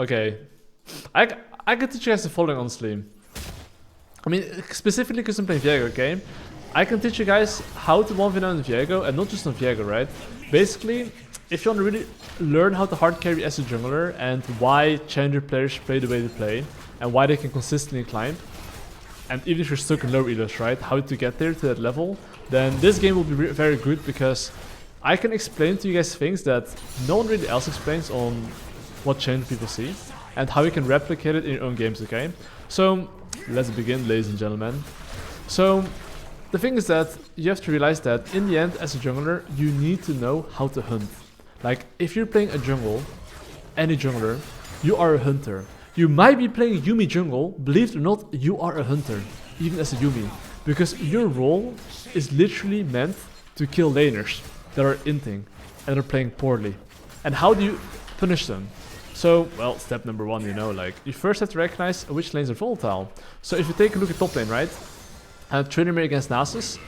Okay. I can teach you guys the following, honestly. I mean, specifically because I'm playing VIEGO, okay? I can teach you guys how to 1v9 on VIEGO, and not just on VIEGO, right? Basically, if you want to really learn how to hard carry as a jungler, and why challenger players play the way they play, and why they can consistently climb, and even if you're stuck in low elos, right? How to get there to that level, then this game will be very good, because I can explain to you guys things that no one really else explains on what challenger people see, and how you can replicate it in your own games, okay? So, let's begin, ladies and gentlemen. So, the thing is that you have to realize that in the end, as a jungler, you need to know how to hunt. Like, if you're playing a jungle, any jungler, you are a hunter. You might be playing Yuumi jungle, believe it or not, you are a hunter, even as a Yuumi. Because your role is literally meant to kill laners that are inting and are playing poorly. And how do you punish them? So, well, step number one, you know, like, you first have to recognize which lanes are volatile. So if you take a look at top lane, right? Tryndamere against Nasus,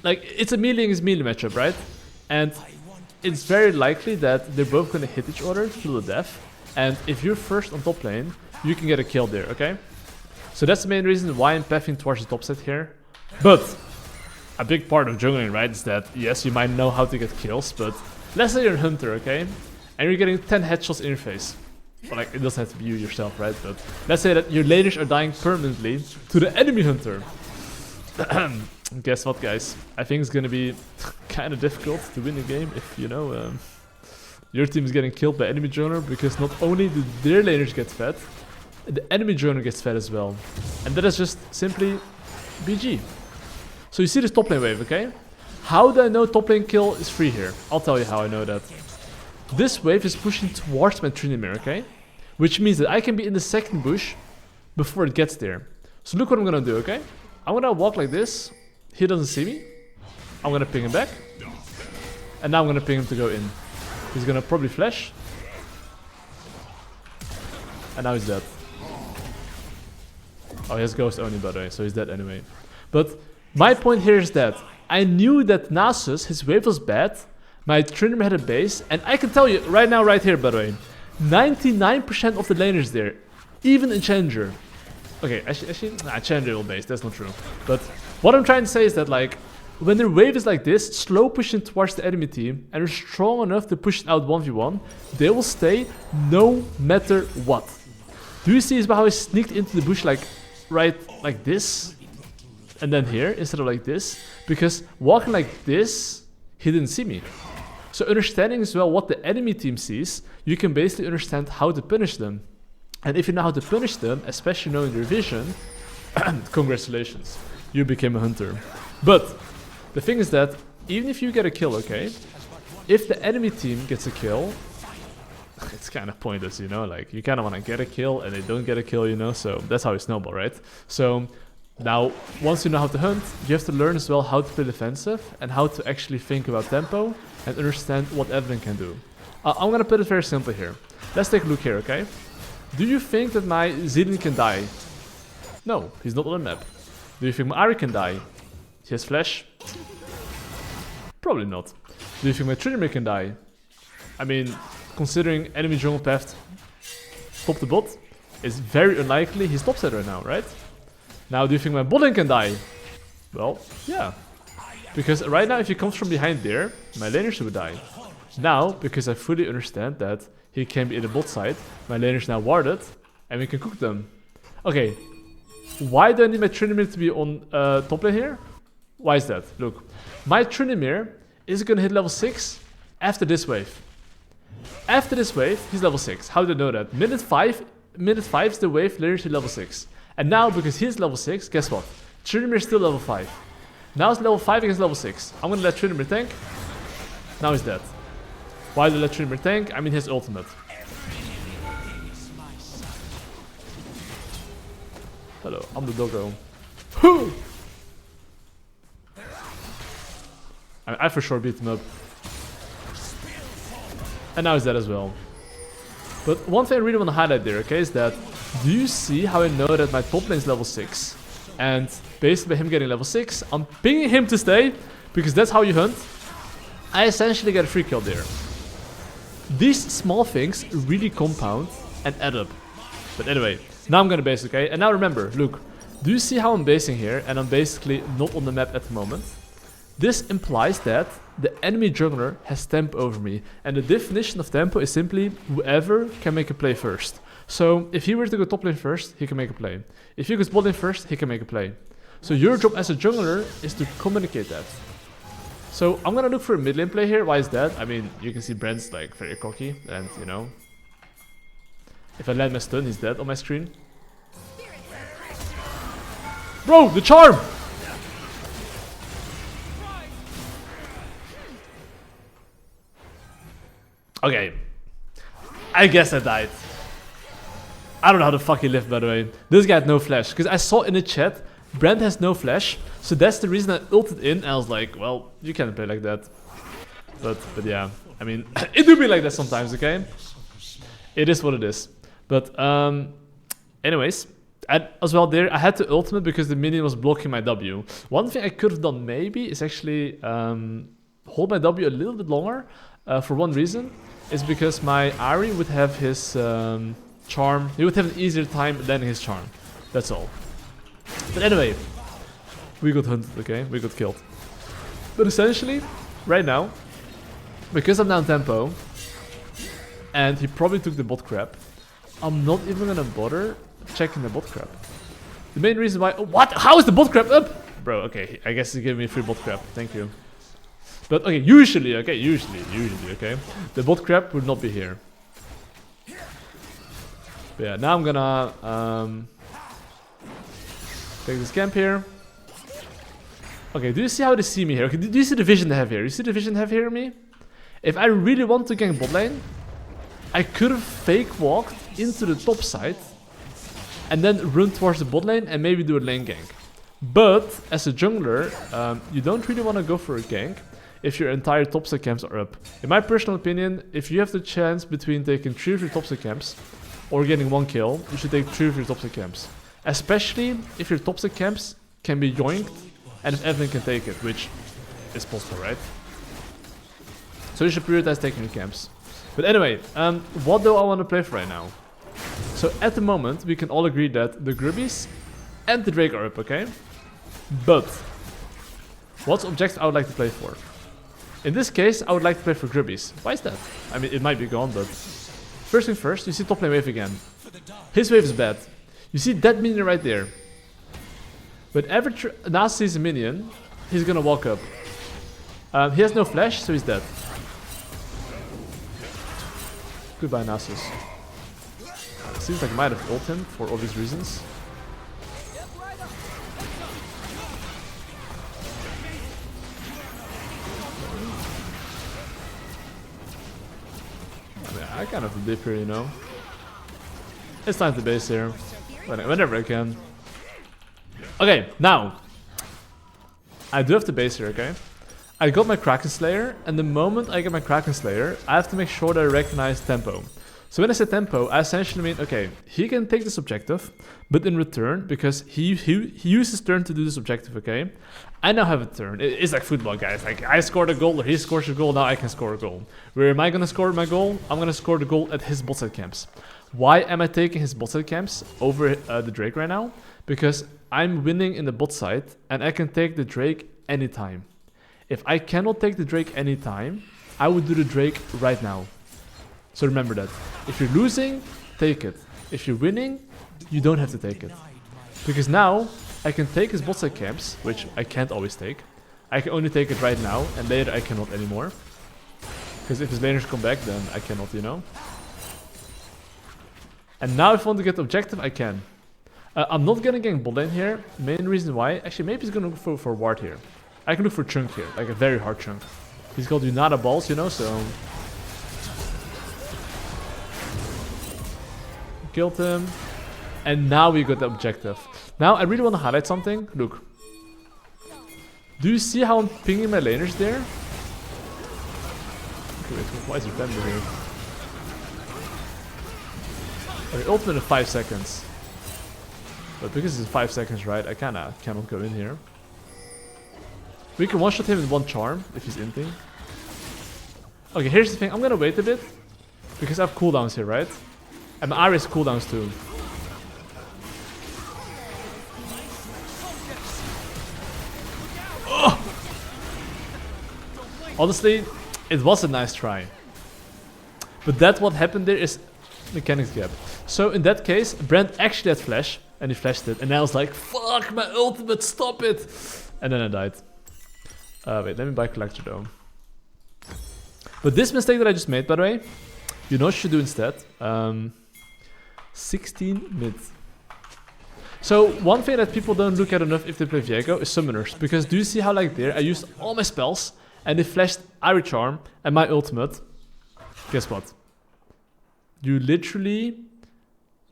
like, it's a melee against melee matchup, right? And it's very likely that they're both gonna hit each other to the death. And if you're first on top lane, you can get a kill there, okay? So that's the main reason why I'm pathing towards the top set here. But a big part of jungling, right, is that, yes, you might know how to get kills, but let's say you're a hunter, okay? And you're getting 10 headshots in your face. Well, like, it doesn't have to be you yourself, right? But let's say that your laners are dying permanently to the enemy hunter. Guess what, guys? I think it's gonna be kind of difficult to win the game if, you know, your team is getting killed by enemy jungler, because not only do their laners get fed, the enemy jungler gets fed as well. And that is just simply BG. So you see this top lane wave, okay? How do I know top lane kill is free here? I'll tell you how I know that. This wave is pushing towards my Tryndamere, okay? Which means that I can be in the second bush before it gets there. So look what I'm gonna do, okay? I'm gonna walk like this. He doesn't see me. I'm gonna ping him back. And now I'm gonna ping him to go in. He's gonna probably flash. And now he's dead. Oh, he has ghost only, by the way, so he's dead anyway. But my point here is that I knew that Nasus, his wave was bad. My Tryndamere had a base, and I can tell you right now, right here, by the way, 99% of the laners there, even in Challenger. Okay, actually, Challenger will base, that's not true. But what I'm trying to say is that, like, when their wave is like this, slow pushing towards the enemy team, and they're strong enough to push it out 1v1, they will stay no matter what. Do you see how he sneaked into the bush like, right, like this? And then here, instead of like this? Because walking like this, he didn't see me. So understanding as well what the enemy team sees, you can basically understand how to punish them. And if you know how to punish them, especially knowing their vision, congratulations, you became a hunter. But the thing is that even if you get a kill, okay, if the enemy team gets a kill, it's kind of pointless, you know, like, you kind of want to get a kill and they don't get a kill, you know, so that's how you snowball, right? So now, once you know how to hunt, you have to learn as well how to play defensive and how to actually think about tempo and understand what everything can do. I'm gonna put it very simple here. Let's take a look here, okay? Do you think that my Zillion can die? No, he's not on the map. Do you think my Ari can die? He has flash? Probably not. Do you think my Tryndamere can die? I mean, considering enemy jungle path top to bot, it's very unlikely he's top set right now, right? Now, do you think my bot lane can die? Well, yeah. Because right now, if he comes from behind there, my laners would die. Now, because I fully understand that he can be in the bot side, my laners now warded, and we can cook them. Okay, why do I need my Tryndamere to be on top lane here? Why is that? Look, my Tryndamere is gonna hit level 6 after this wave. After this wave, he's level 6. How do I know that? Minute 5 is the wave later to level 6. And now, because he's level 6, guess what? Tryndamere is still level 5. Now it's level 5 against level 6. I'm gonna let Tryndamere tank. Now he's dead. Why do I let Tryndamere tank? I mean, his ultimate. Hello, I'm the doggo. I for sure beat him up. And now he's dead as well. But one thing I really want to highlight there, okay, is that, do you see how I know that my top lane is level 6? And based by him getting level 6, I'm pinging him to stay, because that's how you hunt. I essentially get a free kill there. These small things really compound and add up. But anyway, now I'm gonna base, okay? And now remember, look, do you see how I'm basing here? And I'm basically not on the map at the moment. This implies that the enemy jungler has tempo over me. And the definition of tempo is simply whoever can make a play first. So if he were to go top lane first, he can make a play. If he goes bot lane first, he can make a play. So your job as a jungler is to communicate that. So I'm gonna look for a mid lane play here. Why is that? I mean, you can see Brent's like very cocky, and you know, if I land my stun, he's dead on my screen. Bro, the charm! Okay, I guess I died. I don't know how the fuck he lived, by the way. This guy had no flash, because I saw in the chat, Brent has no flash, so that's the reason I ulted in, and I was like, well, you can't play like that. But yeah, I mean, it do be like that sometimes, okay? It is what it is. But anyways, as well there, I had to ultimate because the minion was blocking my W. One thing I could have done maybe is actually hold my W a little bit longer. For one reason, is because my Ari would have his charm. He would have an easier time than his charm. That's all. But anyway, we got hunted, okay? We got killed. But essentially, right now, because I'm down tempo, and he probably took the bot crap, I'm not even gonna bother checking the bot crap. The main reason why... Oh, what? How is the bot crap up? Bro, okay, I guess he gave me a free bot crap. Thank you. But okay, usually, okay, the bot crap would not be here. But yeah, now I'm gonna take this camp here. Okay, do you see how they see me here? Okay, do you see the vision they have here? You see the vision they have here, me? If I really want to gank bot lane, I could have fake walked into the top side and then run towards the bot lane and maybe do a lane gank. But as a jungler, you don't really want to go for a gank if your entire topside camps are up. In my personal opinion, if you have the chance between taking 3 of your topside camps or getting 1 kill, you should take 3 of your topside camps. Especially if your topside camps can be yoinked and if Evelyn can take it, which is possible, right? So you should prioritize taking your camps. But anyway, what do I want to play for right now? So at the moment, we can all agree that the Grubbies and the Drake are up, okay? But what's objective I would like to play for? In this case, I would like to play for Grubbies. Why is that? I mean, it might be gone, but... First thing first, you see top lane wave again. His wave is bad. You see that minion right there. Whenever Nas sees a minion, he's gonna walk up. He has no flash, so he's dead. Goodbye, Nasus. Seems like I might have ult him for obvious reasons. I kind of dip here, you know. It's time to base here. Whenever I can. Okay, now. I do have to base here, okay? I got my Kraken Slayer, and the moment I get my Kraken Slayer, I have to make sure that I recognize tempo. So when I say tempo, I essentially mean, okay, he can take this objective, but in return, because he used his turn to do this objective, okay? I now have a turn. It's like football, guys. Like, I scored a goal, or he scores a goal, now I can score a goal. Where am I gonna score my goal? I'm gonna score the goal at his bot side camps. Why am I taking his bot side camps over the Drake right now? Because I'm winning in the bot side, and I can take the Drake anytime. If I cannot take the Drake anytime, I would do the Drake right now. So remember that. If you're losing, take it. If you're winning, you don't have to take it. Because now, I can take his bot side camps, which I can't always take. I can only take it right now, and later I cannot anymore. Because if his laners come back, then I cannot, you know. And now if I want to get the objective, I can. I'm not gonna gank bot lane here. Main reason why, actually maybe he's gonna look for ward here. I can look for chunk here, like a very hard chunk. He's got Unada balls, you know, so... Killed him. And now we got the objective. Now I really want to highlight something. Look. Do you see how I'm pinging my laners there? Okay, wait, why is your Panda here? Okay, ultimate in 5 seconds. But because it's 5 seconds, right, I kinda cannot go in here. We can one-shot him with 1 charm, if he's inting. Okay, here's the thing, I'm gonna wait a bit. Because I have cooldowns here, right? And my Ari's cooldowns too. Oh! Honestly, it was a nice try. But that what happened there is mechanics gap. So in that case, Brand actually had flash, and he flashed it, and I was like, fuck, my ultimate, stop it! And then I died. Wait, let me buy Collector though. But this mistake that I just made, by the way, you know what you should do instead? 16 mid. So one thing that people don't look at enough if they play VIEGO is summoners. Because do you see how like there, I used all my spells, and they flashed Irie Charm and my ultimate. Guess what? You literally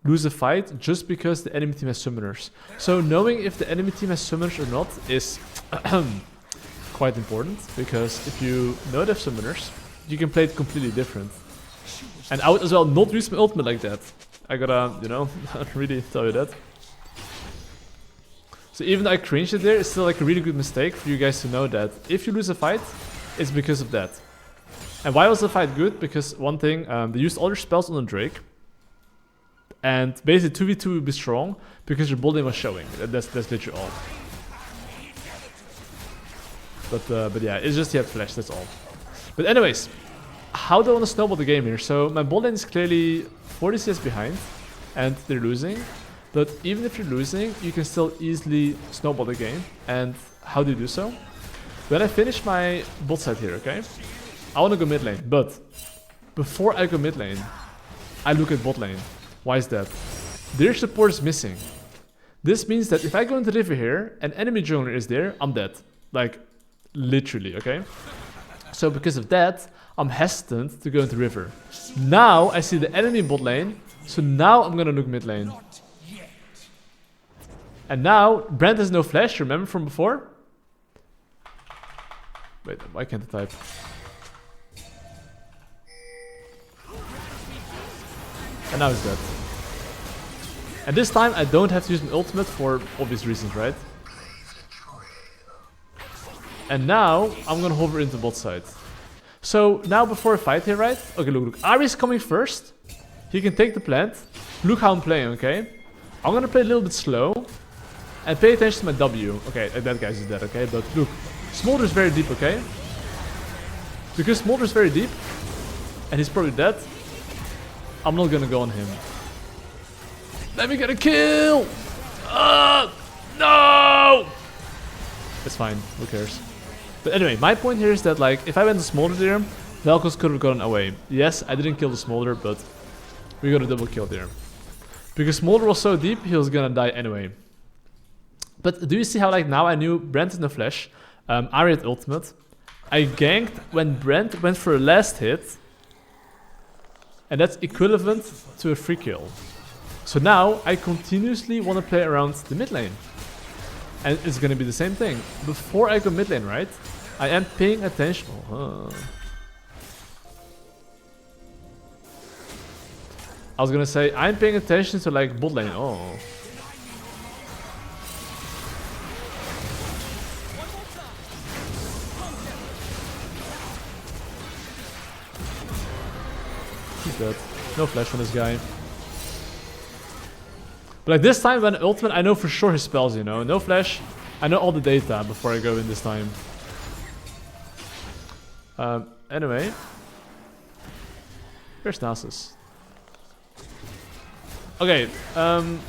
lose a fight just because the enemy team has summoners. So knowing if the enemy team has summoners or not is quite important, because if you know they have summoners, you can play it completely different. And I would as well not use my ultimate like that. I gotta, you know, really tell you that. So even though I cringed it there, it's still like a really good mistake for you guys to know that if you lose a fight, it's because of that. And why was the fight good? Because one thing, they used all their spells on the Drake. And basically 2v2 would be strong because your bot lane was showing. That's literally all. But yeah, it's just he had flash, that's all. But anyways, how do I want to snowball the game here? So my bot lane is clearly 40 CS behind and they're losing. But even if you're losing, you can still easily snowball the game. And how do you do so? When I finish my bot side here, okay? I want to go mid lane, but before I go mid lane, I look at bot lane. Why is that? Their support is missing. This means that if I go into the river here, and enemy jungler is there, I'm dead. Like, literally, okay? So because of that, I'm hesitant to go into river. Now I see the enemy bot lane, so now I'm gonna look mid lane. And now, Brand has no flash, remember from before? Wait, why can't I type? And now he's dead. And this time I don't have to use my ultimate for obvious reasons, right? And now I'm gonna hover into bot side. So now before I fight here, right? Okay, look. Arie's coming first. He can take the plant. Look how I'm playing, okay? I'm gonna play a little bit slow. And pay attention to my W. Okay, that guy's dead, okay? But look, Smolder is very deep, okay? Because Smolder is very deep, and he's probably dead, I'm not gonna go on him. Let me get a kill! No! It's fine, who cares? But anyway, my point here is that, like, if I went to Smolder there, Vel'Koz could have gotten away. Yes, I didn't kill the Smolder, but we got a double kill there. Because Smolder was so deep, he was gonna die anyway. But do you see how, like, now I knew Brent in the flash, Arie had ultimate. I ganked when Brent went for a last hit. And that's equivalent to a free kill. So now I continuously want to play around the mid lane. And it's gonna be the same thing. Before I go mid lane, right? I am paying attention. I was gonna say, I'm paying attention to, like, bot lane. Oh. He's dead. No flash on this guy. But like this time when ultimate, I know for sure his spells, you know. No flash. I know all the data before I go in this time. Anyway. Where's Nasus? Okay, oh,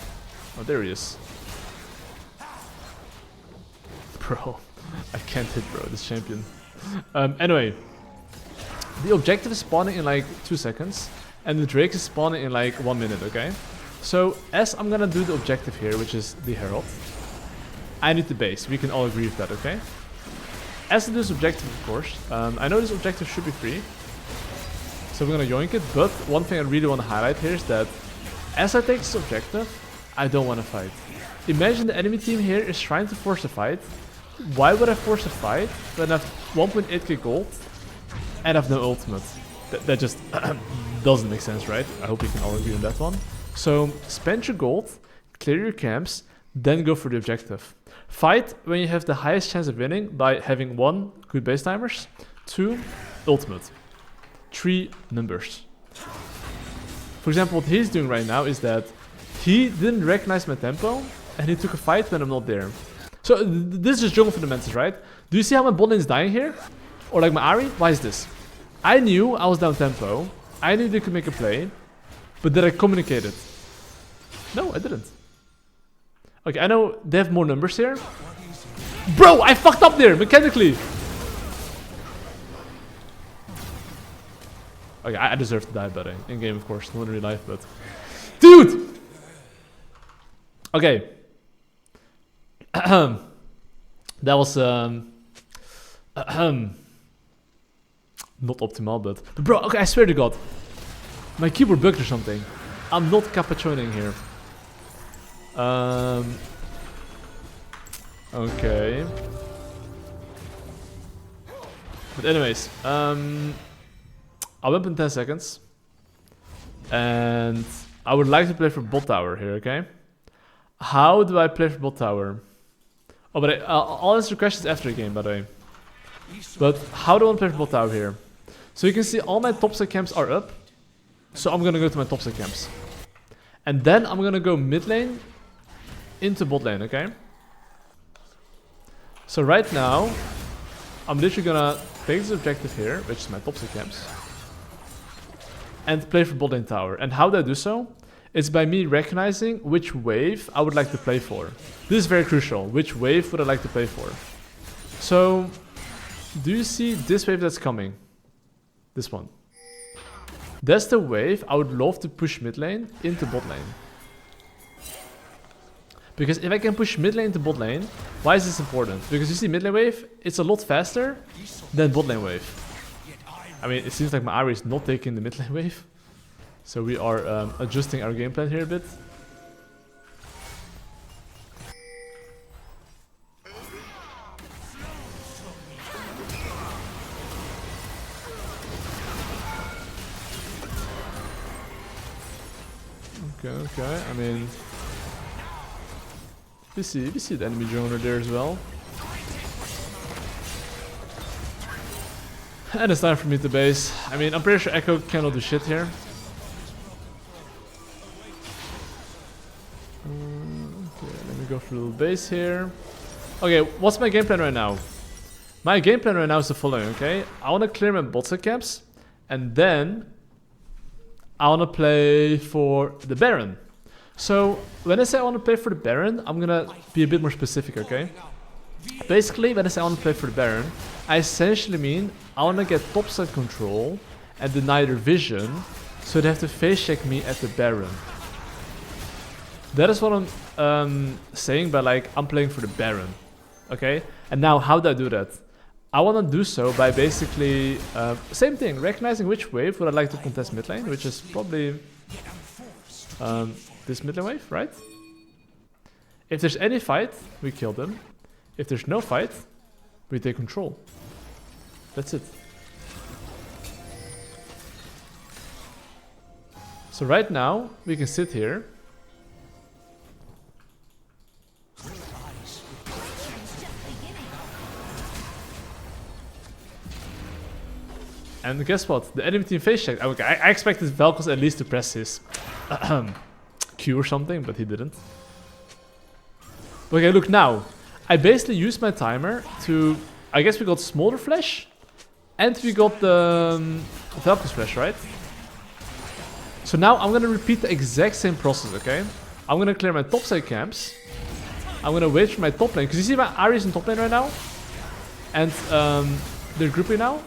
there he is. Bro, I can't hit, bro, this champion. Anyway. The objective is spawning in like 2 seconds. And the Drake is spawning in like 1 minute, okay? So, as I'm gonna do the objective here, which is the Herald, I need the base. We can all agree with that, okay? As I do this objective, of course, I know this objective should be free. So we're gonna yoink it, but one thing I really want to highlight here is that as I take this objective, I don't want to fight. Imagine the enemy team here is trying to force a fight. Why would I force a fight when I have 1.8k gold and I have no ultimate? That just doesn't make sense, right? I hope we can all agree on that one. So spend your gold, clear your camps, then go for the objective. Fight when you have the highest chance of winning by having 1, good base timers, 2, ultimate, 3, numbers. For example, what he's doing right now is that he didn't recognize my tempo and he took a fight when I'm not there. So this is just jungle fundamentals, right? Do you see how my bot lane is dying here? Or like my Ahri? Why is this? I knew I was down tempo. I knew they could make a play. But did I communicate it? No, I didn't. Okay, I know they have more numbers here. Bro, I fucked up there, mechanically. Okay, I deserve to die, but in game, of course, not in real life, but... Dude! Okay. That was, not optimal, but... Bro, okay, I swear to God. My keyboard bugged or something. I'm not capuchoning here. Okay. But anyways, I'll up in 10 seconds. And I would like to play for bot tower here, okay? How do I play for bot tower? Oh, but I'll answer questions after the game, by the way. But how do I want to play for bot tower here? So you can see all my top side camps are up. So I'm gonna go to my top side camps. And then I'm gonna go mid lane into bot lane, okay? So right now, I'm literally gonna take this objective here, which is my top side camps, and play for bot lane tower. And how do I do so? It's by me recognizing which wave I would like to play for. This is very crucial. Which wave would I like to play for? So, do you see this wave that's coming? This one. That's the wave I would love to push mid lane into bot lane. Because if I can push mid lane to bot lane, why is this important? Because you see mid lane wave, it's a lot faster than bot lane wave. I mean, it seems like my Ahri is not taking the mid lane wave. So we are adjusting our game plan here a bit. Okay, I mean... We see the enemy droner there as well. And it's time for me to base. I mean, I'm pretty sure Echo cannot do shit here. Okay, let me go for a little base here. Okay, what's my game plan right now? My game plan right now is the following, okay? I want to clear my bot side camps, and then I want to play for the Baron. So, when I say I want to play for the Baron, I'm gonna be a bit more specific, okay? Basically, when I say I want to play for the Baron, I essentially mean I want to get topside control and deny their vision, so they have to face check me at the Baron. That is what I'm saying by like, I'm playing for the Baron, okay? And now, how do I do that? I want to do so by basically, same thing, recognizing which wave would I like to contest mid lane, which is probably this mid lane wave, right? If there's any fight, we kill them. If there's no fight, we take control. That's it. So right now, we can sit here. And guess what? The enemy team face checked. Okay, I expected Vel'Koz at least to press his Q or something, but he didn't. Okay, look now. I basically used my timer to... I guess we got Smolder Flash, and we got the Vel'Koz Flash, right? So now I'm gonna repeat the exact same process, okay? I'm gonna clear my topside camps. I'm gonna wait for my top lane, because you see my Ahri is in top lane right now, and they're grouping now.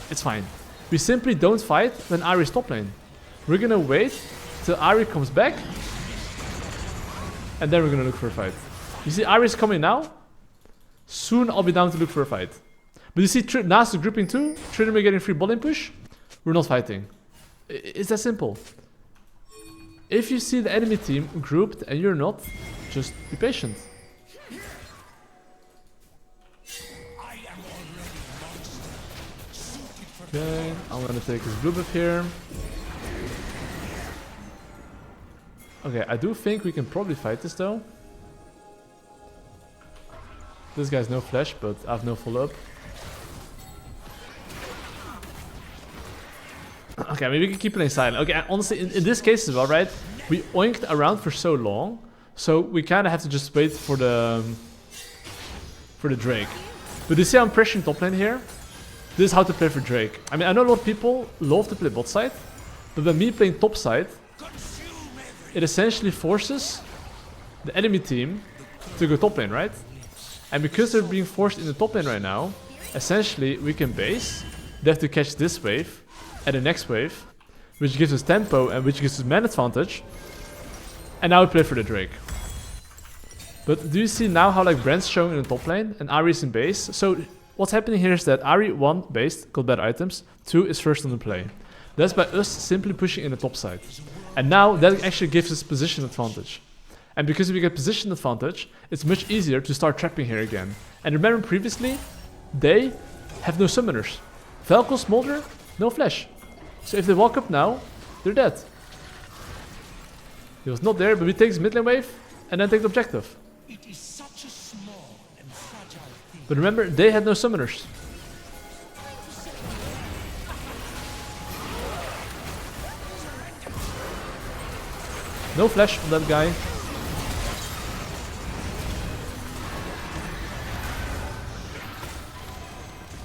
It's fine. We simply don't fight when Ahri is top lane. We're gonna wait till Ahri comes back, and then we're gonna look for a fight. You see Ahri is coming now. Soon I'll be down to look for a fight. But you see Nasu grouping too. Trinity getting free bot lane push. We're not fighting. It's that simple. If you see the enemy team grouped and you're not, just be patient. Okay, I'm gonna take his blue buff here. Okay, I do think we can probably fight this though. This guy's no flash, but I have no follow-up. Okay, I mean, we can keep playing silent. Okay, honestly, in this case as well, right? We oinked around for so long, so we kind of have to just wait for the Drake. But you see I'm pressuring top lane here? This is how to play for Drake. I mean, I know a lot of people love to play bot side, but when me playing top side, it essentially forces the enemy team to go top lane, right? And because they're being forced in the top lane right now, essentially we can base. They have to catch this wave and the next wave, which gives us tempo and which gives us man advantage. And now we play for the Drake. But do you see now how like Brand's showing in the top lane and Ahri is in base? So what's happening here is that Ahri 1 based, got better items, 2 is first on the play. That's by us simply pushing in the top side. And now that actually gives us position advantage. And because we get position advantage, it's much easier to start trapping here again. And remember previously, they have no summoners. Falcon, Smolder, no flash. So if they walk up now, they're dead. He was not there, but we take his mid lane wave and then take the objective. It is such a small and fragile thing. But remember, they had no summoners. No flash on that guy.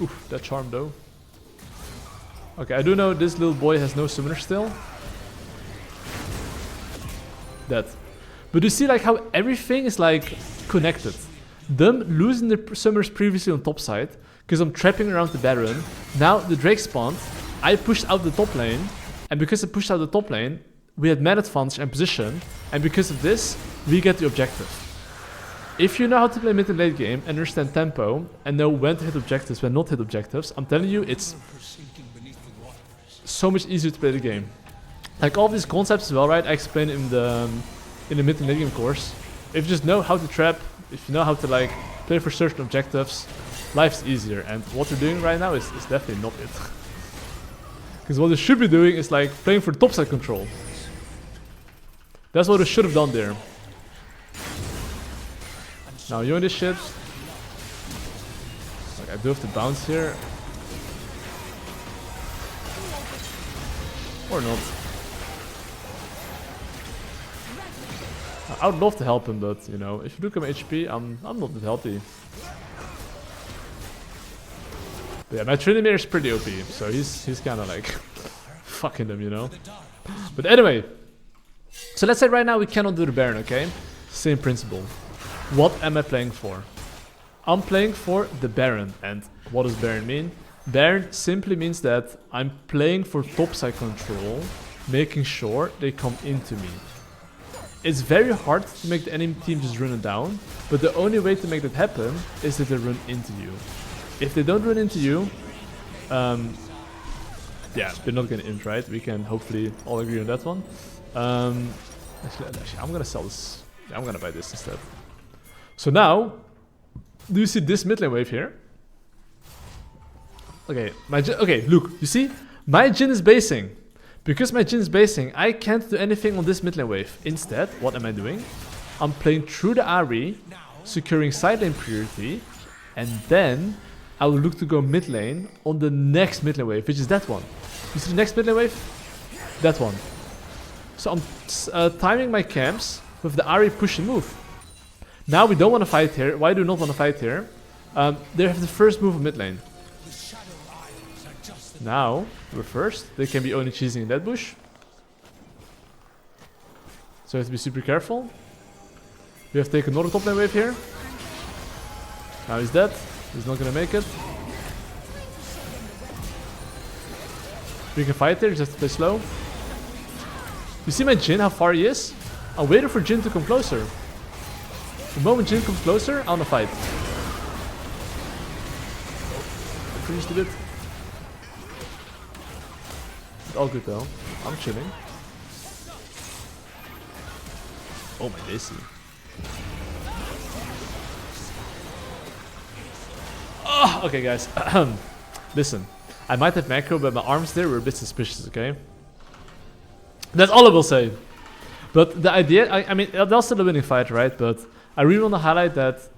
Oof, that charm though. Okay, I do know this little boy has no summoner still. Dead. But you see like how everything is like connected. Them losing the summoners previously on top side, because I'm trapping around the Baron. Now the Drake spawned, I pushed out the top lane, and because I pushed out the top lane, we had man advantage and position, and because of this, we get the objective. If you know how to play mid and late game, understand tempo, and know when to hit objectives, when not hit objectives, I'm telling you, it's so much easier to play the game. Like all these concepts as well, right? I explained in the mid and late game course. If you just know how to trap, if you know how to like play for certain objectives, life's easier. And what we're doing right now is definitely not it. Because what we should be doing is like playing for topside control. That's what we should have done there. Now you in this shit. Like I do have to bounce here. Or not. I would love to help him, but you know, if you look at my HP, I'm not that healthy. But yeah, my Trinimir is pretty OP, so he's kind of like fucking them, you know. But anyway, so let's say right now we cannot do the Baron, okay? Same principle. What am I playing for? I'm playing for the Baron, and what does Baron mean? Baron simply means that I'm playing for topside control, making sure they come into me. It's very hard to make the enemy team just run it down, but the only way to make that happen is that they run into you. If they don't run into you, yeah, they're not gonna int, right? We can hopefully all agree on that one. Actually, I'm gonna sell this. Yeah, I'm gonna buy this instead. So now, do you see this mid lane wave here? Okay, okay, look, you see? My Jhin is basing. Because my Jhin is basing, I can't do anything on this mid lane wave. Instead, what am I doing? I'm playing through the Ahri, securing side lane priority, and then I will look to go mid lane on the next mid lane wave, which is that one. You see the next mid lane wave? That one. So I'm timing my camps with the Ahri push and move. Now we don't want to fight here. Why do we not want to fight here? They have the first move of mid lane. Now, we're first. They can be only cheesing in that bush. So you have to be super careful. We have to take another top lane wave here. Now he's dead. He's not gonna make it. We can fight there, just have to play slow. You see my Jhin, how far he is? I'm waiting for Jhin to come closer. The moment Jhin comes closer, I wanna fight. I finished a bit. It's all good though. I'm chilling. Oh my daisy. Oh, okay guys. Listen. I might have macro, but my arms there were a bit suspicious, okay? That's all I will say. But the idea, I mean, that's still a winning fight, right? But I really want to highlight that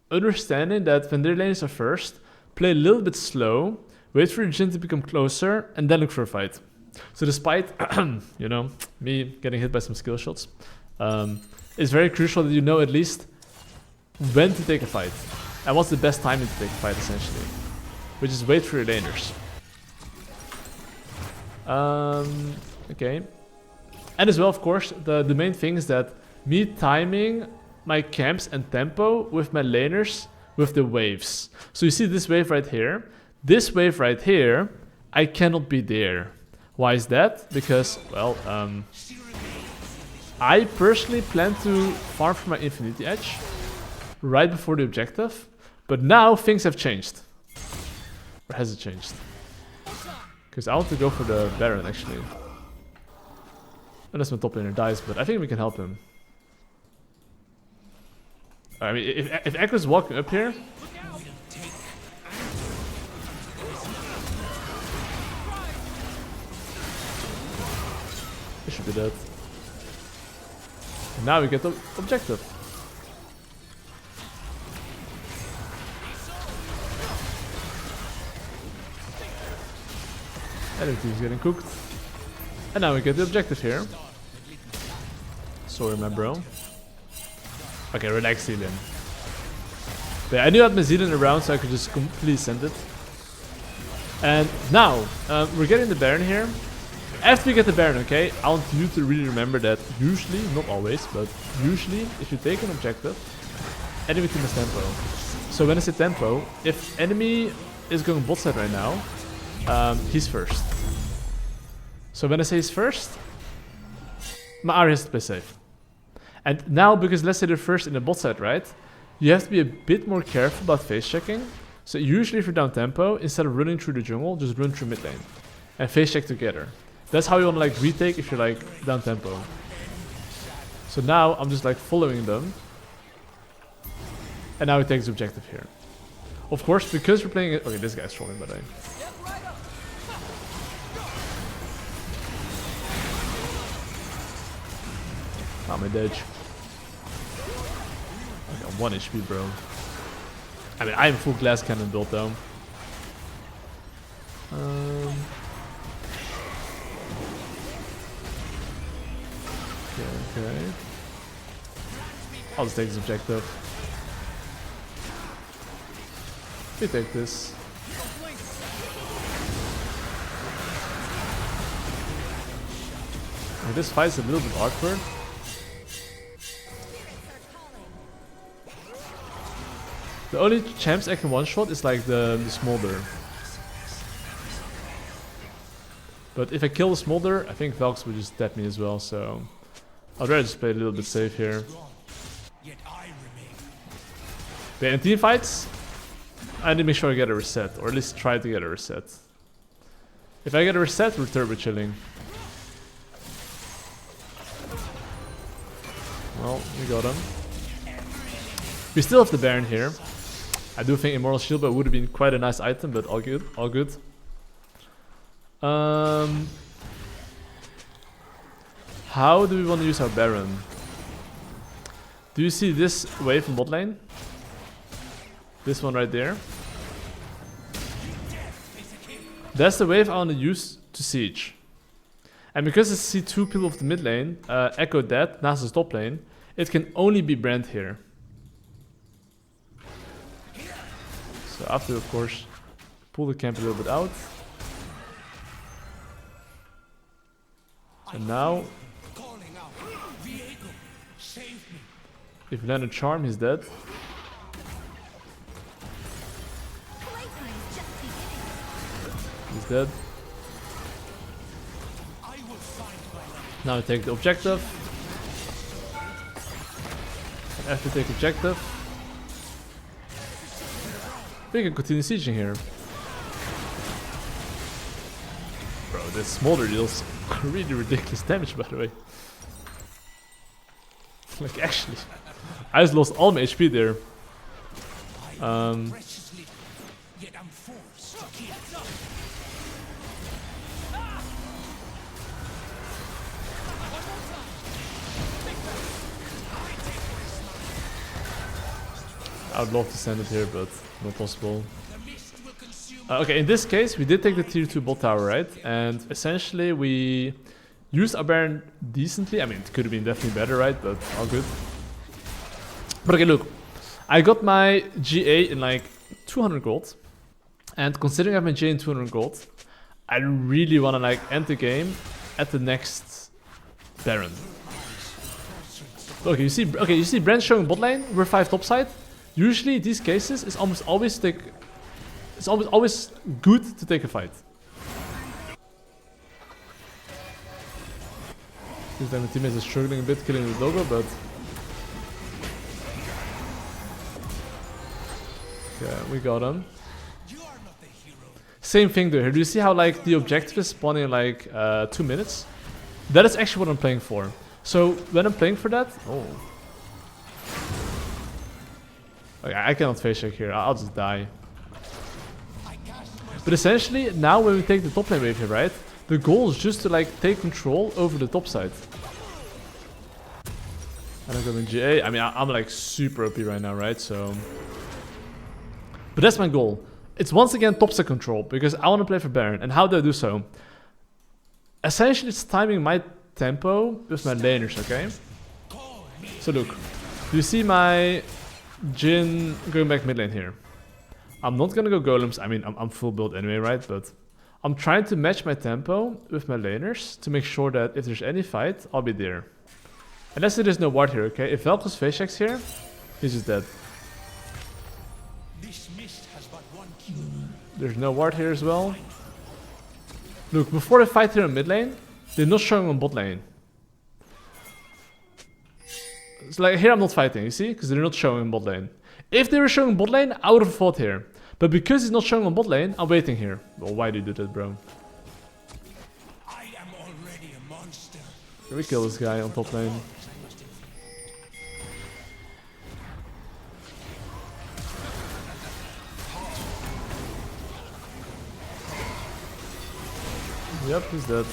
understanding that when their lanes are first, play a little bit slow, wait for your Jhin to become closer, and then look for a fight. So despite, you know, me getting hit by some skill shots, it's very crucial that you know at least when to take a fight. And what's the best timing to take a fight, essentially. Which is wait for your laners. Okay. And as well, of course, the main thing is that me timing my camps and tempo with my laners with the waves. So you see this wave right here. This wave right here, I cannot be there. Why is that? Because, well, I personally plan to farm for my Infinity Edge right before the objective. But now things have changed. Or has it changed? Because I want to go for the Baron, actually. Unless my top laner dies, but I think we can help him. I mean, if Echo's walking up here... It should be dead. And now we get the objective. Everything's getting cooked. And now we get the objective here. Sorry, my bro. Okay, relax, Zealand. But I knew I had my Zealand around, so I could just completely send it. And now, we're getting the Baron here. After we get the Baron, okay, I want you to really remember that usually, not always, but usually, if you take an objective, enemy team has tempo. So when I say tempo, if enemy is going bot side right now, he's first. So when I say he's first, my Ahri has to play safe. And now, because let's say they're first in the bot side, right? You have to be a bit more careful about face checking. So usually if you're down tempo, instead of running through the jungle, just run through mid lane. And face check together. That's how you want to like retake if you're like down tempo. So now I'm just like following them. And now he takes the objective here. Of course, because we're playing it... Okay, this guy's trolling by the way. I'm a dodge. I got 1 HP, bro. I mean, I have full glass cannon built though. Okay. I'll just take this objective. We take this. And this fight's a little bit awkward. The only champs I can one-shot is like the Smolder. But if I kill the Smolder, I think Valks would just dead me as well, so... I'd rather just play a little bit safe here. But in team fights, I need to make sure I get a reset, or at least try to get a reset. If I get a reset, we're turbo chilling. Well, we got him. We still have the Baron here. I do think Immortal Shield would have been quite a nice item, but all good, all good. How do we want to use our Baron? Do you see this wave from bot lane? This one right there. That's the wave I want to use to siege. And because I see 2 people of the mid lane, Echo dead, Nasa's top lane, it can only be Brand here. So after, of course, pull the camp a little bit out. And now, if we land a charm, he's dead. He's dead. Now we take the objective. And after take objective, we can continue sieging here. Bro, this Smolder deals really ridiculous damage, by the way. Like, actually, I just lost all my HP there. I would love to send it here, but not possible. The mist will consume Okay, in this case, we did take the tier 2 bot tower, right? And essentially, we used our Baron decently. I mean, it could have been definitely better, right? But all good. But okay, look. I got my GA in like 200 gold. And considering I have my GA in 200 gold, I really want to like end the game at the next Baron. Okay, you see Brand showing bot lane, we're 5 topside. Usually, these cases, it's almost always good to take a fight. This time the teammates are struggling a bit, killing the doggo, but yeah, we got him. Same thing though. Here, do you see how like the objective is spawning in like 2 minutes? That is actually what I'm playing for. So when I'm playing for that, okay, I cannot face check here. I'll just die. But essentially, now when we take the top lane wave here, right? The goal is just to like take control over the top side. And I'm going GA. I mean, I'm like super OP right now, right? So, but that's my goal. It's once again top side control because I want to play for Baron. And how do I do so? Essentially, it's timing my tempo with my laners, okay? So look, do you see my Jhin going back mid lane here? I'm not gonna go golems. I mean, I'm full build anyway, right? But I'm trying to match my tempo with my laners to make sure that if there's any fight, I'll be there. And let's say there's no ward here, okay? If Vel'Koz face checks here, he's just dead. There's no ward here as well. Look, before the fight here in mid lane, they're not showing on bot lane. It's like here I'm not fighting, you see? Because they're not showing on bot lane. If they were showing bot lane, I would have fought here. But because he's not showing on bot lane, I'm waiting here. Well, why do you do that, bro? I am already a monster. Can we kill this guy on top lane? Yep, he's dead.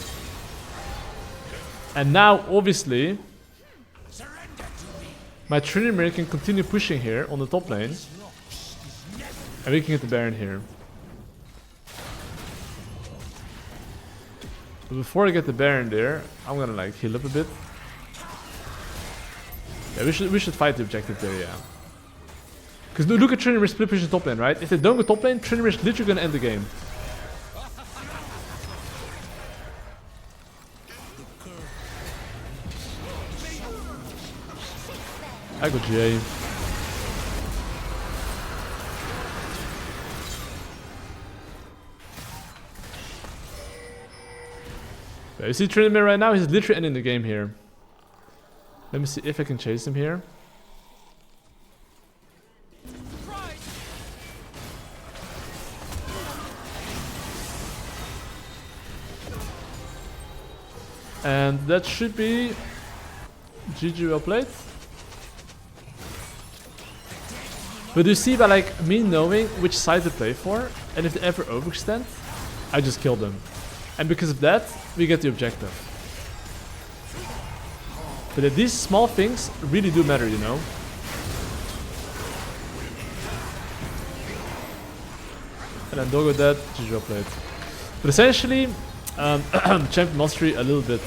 And now, obviously, my Trinity can continue pushing here on the top lane. And we can get the Baron here. But before I get the Baron there, I'm gonna like heal up a bit. Yeah, we should fight the objective there, yeah. Because look at Trinity split pushing top lane, right? If they don't go top lane, Trinity is literally gonna end the game. I got GA. Yeah, you see Trinity right now, he's literally ending the game here. Let me see if I can chase him here. And that should be GG, well played. But you see by like me knowing which side to play for, and if they ever overextend, I just kill them. And because of that, we get the objective. But these small things really do matter, you know. And then Doggo dead, GG, well played. But essentially, champion mastery a little bit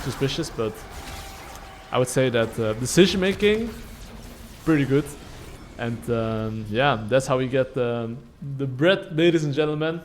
suspicious, but I would say that decision making, pretty good. And yeah, that's how we get the bread, ladies and gentlemen.